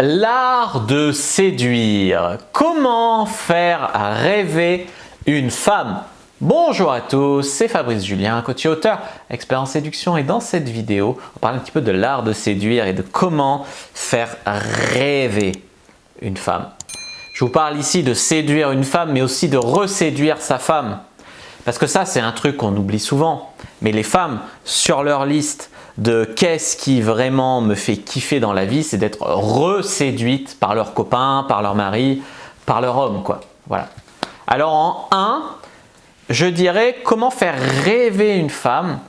L'art de séduire. Comment faire rêver une femme? Bonjour à tous, c'est Fabrice Julien, coach et auteur, expert en séduction, et dans cette vidéo, on parle un petit peu de l'art de séduire et de comment faire rêver une femme. Je vous parle ici de séduire une femme, mais aussi de reséduire sa femme. Parce que ça, c'est un truc qu'on oublie souvent. Mais les femmes, sur leur liste de qu'est-ce qui vraiment me fait kiffer dans la vie, c'est d'être reséduites par leurs copains, par leur mari, par leur homme, quoi. Voilà. Alors en 1, je dirais comment faire rêver une femme,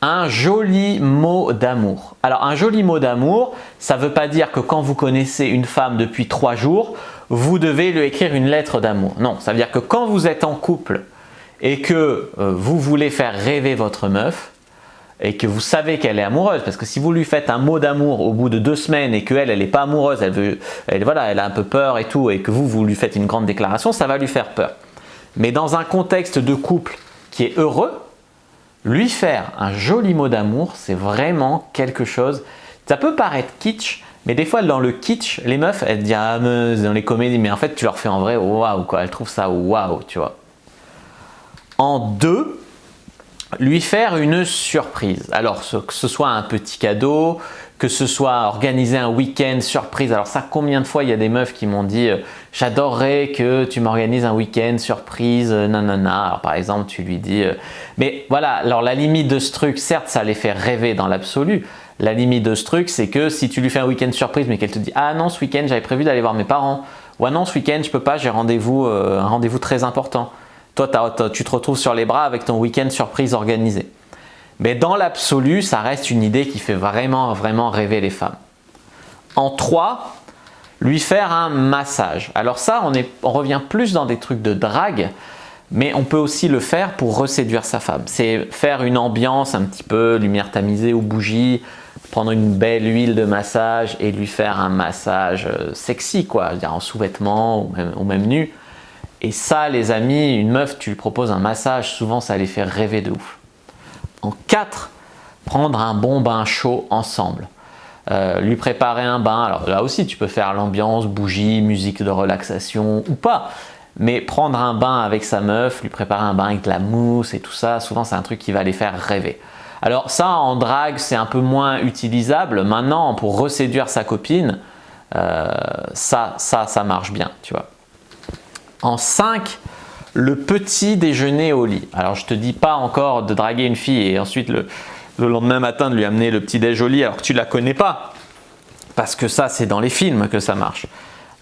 un joli mot d'amour. Alors un joli mot d'amour, ça ne veut pas dire que quand vous connaissez une femme depuis 3 jours, vous devez lui écrire une lettre d'amour. Non, ça veut dire que quand vous êtes en couple et que vous voulez faire rêver votre meuf et que vous savez qu'elle est amoureuse, parce que si vous lui faites un mot d'amour au bout de 2 semaines et qu'elle n'est pas amoureuse, elle a un peu peur et tout, et que vous lui faites une grande déclaration, ça va lui faire peur. Mais dans un contexte de couple qui est heureux, lui faire un joli mot d'amour, c'est vraiment quelque chose. Ça peut paraître kitsch, mais des fois dans le kitsch, les meufs, elles disent ah, dans les comédies, mais en fait tu leur fais en vrai waouh quoi, elles trouvent ça waouh, tu vois. En 2, lui faire une surprise. Alors que ce soit un petit cadeau, que ce soit organiser un week-end surprise. Alors ça, combien de fois il y a des meufs qui m'ont dit j'adorerais que tu m'organises un week-end surprise, nanana. Alors par exemple, tu lui dis mais voilà, alors la limite de ce truc, certes ça les fait rêver dans l'absolu. La limite de ce truc, c'est que si tu lui fais un week-end surprise mais qu'elle te dit ah non, ce week-end j'avais prévu d'aller voir mes parents, ou ah non, ce week-end je peux pas, j'ai un rendez-vous très important. Toi, tu te retrouves sur les bras avec ton week-end surprise organisé. Mais dans l'absolu, ça reste une idée qui fait vraiment, vraiment rêver les femmes. En 3, lui faire un massage. Alors ça, on revient plus dans des trucs de drague, mais on peut aussi le faire pour reséduire sa femme. C'est faire une ambiance un petit peu lumière tamisée ou bougie, prendre une belle huile de massage et lui faire un massage sexy, quoi, c'est-à-dire en sous-vêtements ou même nu. Et ça, les amis, une meuf, tu lui proposes un massage, souvent ça les fait rêver de ouf. En 4, prendre un bon bain chaud ensemble. Lui préparer un bain. Alors là aussi, tu peux faire l'ambiance, bougie, musique de relaxation ou pas. Mais prendre un bain avec sa meuf, lui préparer un bain avec de la mousse et tout ça, souvent c'est un truc qui va les faire rêver. Alors ça, en drague, c'est un peu moins utilisable. Maintenant, pour reséduire sa copine, ça marche bien, tu vois. En 5, le petit déjeuner au lit. Alors je te dis pas encore de draguer une fille et ensuite le lendemain matin de lui amener le petit déj au lit alors que tu la connais pas. Parce que ça, c'est dans les films que ça marche.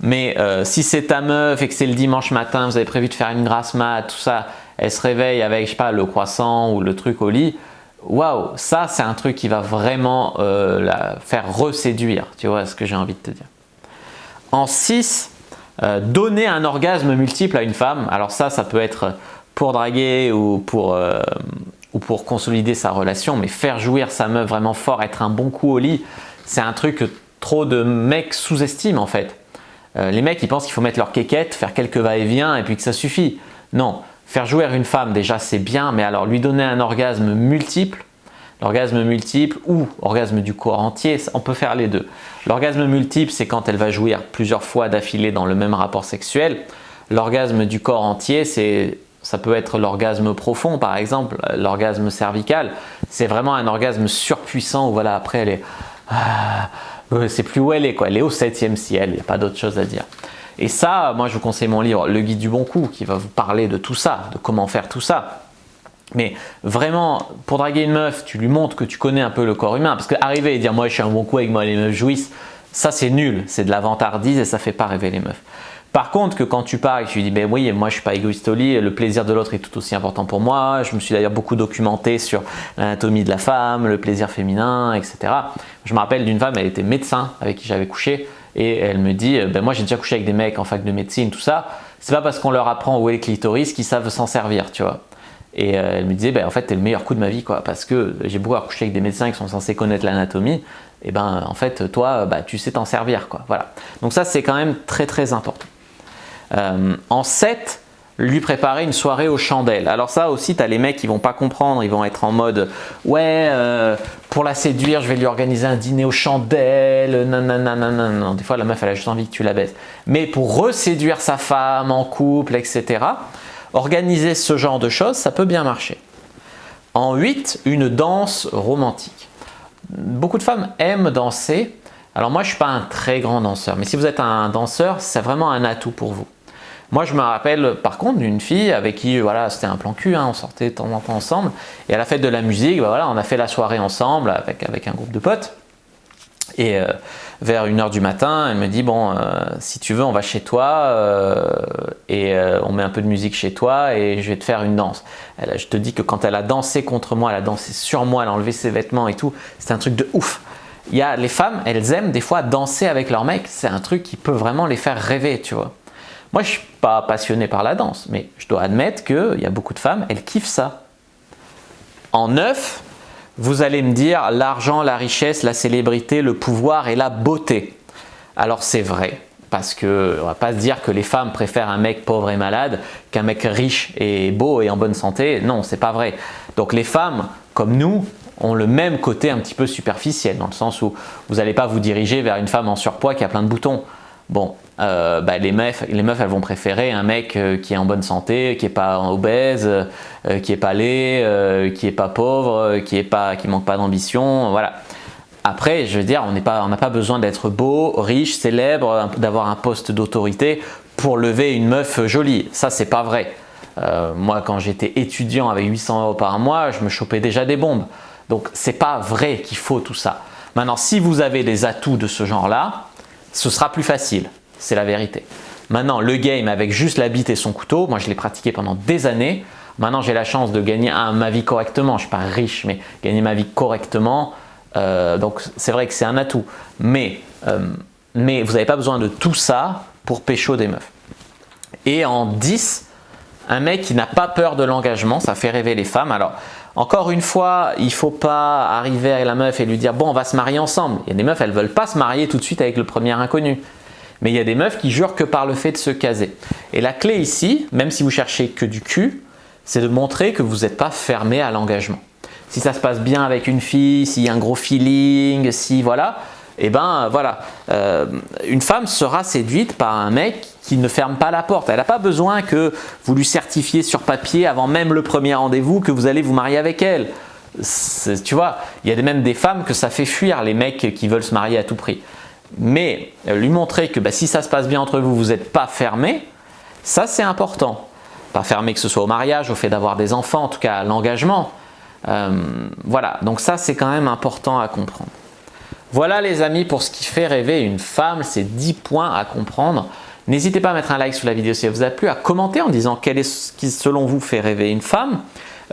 Mais si c'est ta meuf et que c'est le dimanche matin, vous avez prévu de faire une grasse mat, tout ça, elle se réveille avec, je sais pas, le croissant ou le truc au lit, waouh, ça c'est un truc qui va vraiment la faire reséduire, tu vois ce que j'ai envie de te dire. En 6, donner un orgasme multiple à une femme. Alors ça peut être pour draguer ou pour consolider sa relation, mais faire jouir sa meuf vraiment fort, être un bon coup au lit, c'est un truc que trop de mecs sous-estiment en fait. Les mecs, ils pensent qu'il faut mettre leur quéquette, faire quelques va-et-vient et puis que ça suffit. Non, faire jouir une femme déjà c'est bien, mais alors lui donner un orgasme multiple, l'orgasme multiple ou orgasme du corps entier, on peut faire les deux. L'orgasme multiple, c'est quand elle va jouir plusieurs fois d'affilée dans le même rapport sexuel. L'orgasme du corps entier, ça peut être l'orgasme profond par exemple, l'orgasme cervical. C'est vraiment un orgasme surpuissant où voilà, après elle est... c'est plus où elle est, quoi. Elle est au 7e ciel, il n'y a pas d'autre chose à dire. Et ça, moi je vous conseille mon livre Le Guide du Bon Coup qui va vous parler de tout ça, de comment faire tout ça. Mais vraiment, pour draguer une meuf, tu lui montres que tu connais un peu le corps humain. Parce qu'arriver et dire moi je suis un bon coup avec moi les meufs jouissent, ça c'est nul, c'est de la vantardise et ça fait pas rêver les meufs. Par contre, que quand tu parles et que tu lui dis ben oui, moi je suis pas égoïste au lit, le plaisir de l'autre est tout aussi important pour moi. Je me suis d'ailleurs beaucoup documenté sur l'anatomie de la femme, le plaisir féminin, etc. Je me rappelle d'une femme, elle était médecin avec qui j'avais couché et elle me dit ben moi j'ai déjà couché avec des mecs en fac de médecine, tout ça. C'est pas parce qu'on leur apprend où est le clitoris qu'ils savent s'en servir, tu vois. Et elle me disait, ben, en fait, t'es le meilleur coup de ma vie, quoi, parce que j'ai beau accoucher avec des médecins qui sont censés connaître l'anatomie, et ben, en fait, toi, tu sais t'en servir, quoi. Voilà. Donc ça, c'est quand même très, très important. En 7, lui préparer une soirée aux chandelles. Alors ça aussi, tu as les mecs qui vont pas comprendre, ils vont être en mode ouais, pour la séduire, je vais lui organiser un dîner aux chandelles, non. Des fois, la meuf, elle a juste envie que tu la baises. Mais pour reséduire sa femme en couple, etc., organiser ce genre de choses, ça peut bien marcher. En 8, une danse romantique. Beaucoup de femmes aiment danser. Alors moi, je ne suis pas un très grand danseur, mais si vous êtes un danseur, c'est vraiment un atout pour vous. Moi, je me rappelle par contre d'une fille avec qui, voilà, c'était un plan cul, hein, on sortait de temps en temps ensemble, et à la fête de la musique, bah, voilà, on a fait la soirée ensemble avec un groupe de potes, et vers 1 h du matin, elle me dit, bon, si tu veux, on va chez toi, on met un peu de musique chez toi, et je vais te faire une danse. Je te dis que quand elle a dansé contre moi, elle a dansé sur moi, elle a enlevé ses vêtements et tout, c'était un truc de ouf. Les femmes, elles aiment des fois danser avec leur mec, c'est un truc qui peut vraiment les faire rêver, tu vois. Moi, je ne suis pas passionné par la danse, mais je dois admettre qu'il y a beaucoup de femmes, elles kiffent ça. En 9, vous allez me dire l'argent, la richesse, la célébrité, le pouvoir et la beauté. Alors c'est vrai, parce qu'on ne va pas se dire que les femmes préfèrent un mec pauvre et malade qu'un mec riche et beau et en bonne santé. Non, c'est pas vrai. Donc les femmes, comme nous, ont le même côté un petit peu superficiel, dans le sens où vous n'allez pas vous diriger vers une femme en surpoids qui a plein de boutons. Bon, les meufs, elles vont préférer un mec qui est en bonne santé, qui n'est pas obèse, qui n'est pas laid, qui n'est pas pauvre, qui manque pas d'ambition, voilà. Après, je veux dire, on n'a pas besoin d'être beau, riche, célèbre, d'avoir un poste d'autorité pour lever une meuf jolie. Ça, c'est pas vrai. Moi, quand j'étais étudiant avec 800 € par mois, je me chopais déjà des bombes. Donc, c'est pas vrai qu'il faut tout ça. Maintenant, si vous avez des atouts de ce genre-là, ce sera plus facile, c'est la vérité. Maintenant, le game avec juste la bite et son couteau, moi je l'ai pratiqué pendant des années. Maintenant, j'ai la chance de gagner ma vie correctement. Je ne suis pas riche, mais gagner ma vie correctement. Donc, c'est vrai que c'est un atout. Mais vous n'avez pas besoin de tout ça pour pécho des meufs. Et en 10, un mec qui n'a pas peur de l'engagement, ça fait rêver les femmes. Alors, encore une fois, il ne faut pas arriver à la meuf et lui dire « bon, on va se marier ensemble ». Il y a des meufs, elles ne veulent pas se marier tout de suite avec le premier inconnu. Mais il y a des meufs qui jurent que par le fait de se caser. Et la clé ici, même si vous cherchez que du cul, c'est de montrer que vous n'êtes pas fermé à l'engagement. Si ça se passe bien avec une fille, s'il y a un gros feeling, si voilà, et ben voilà. Une femme sera séduite par un mec qui ne ferme pas la porte. Elle n'a pas besoin que vous lui certifiez sur papier avant même le premier rendez-vous que vous allez vous marier avec elle. Tu vois, il y a même des femmes que ça fait fuir les mecs qui veulent se marier à tout prix. Mais lui montrer que si ça se passe bien entre vous, vous n'êtes pas fermé, ça c'est important. Pas fermé que ce soit au mariage, au fait d'avoir des enfants, en tout cas à l'engagement. Voilà, donc ça c'est quand même important à comprendre. Voilà les amis pour ce qui fait rêver une femme, c'est 10 points à comprendre. N'hésitez pas à mettre un like sous la vidéo si elle vous a plu, à commenter en disant quel est ce qui selon vous fait rêver une femme.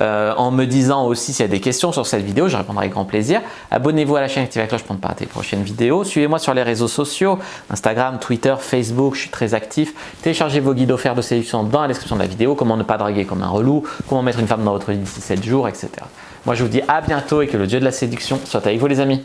En me disant aussi s'il y a des questions sur cette vidéo, je répondrai avec grand plaisir. Abonnez-vous à la chaîne, activez la cloche pour ne pas rater les prochaines vidéos. Suivez-moi sur les réseaux sociaux, Instagram, Twitter, Facebook, je suis très actif. Téléchargez vos guides offerts de séduction dans la description de la vidéo, comment ne pas draguer comme un relou, comment mettre une femme dans votre vie d'ici 7 jours, etc. Moi je vous dis à bientôt et que le dieu de la séduction soit avec vous les amis.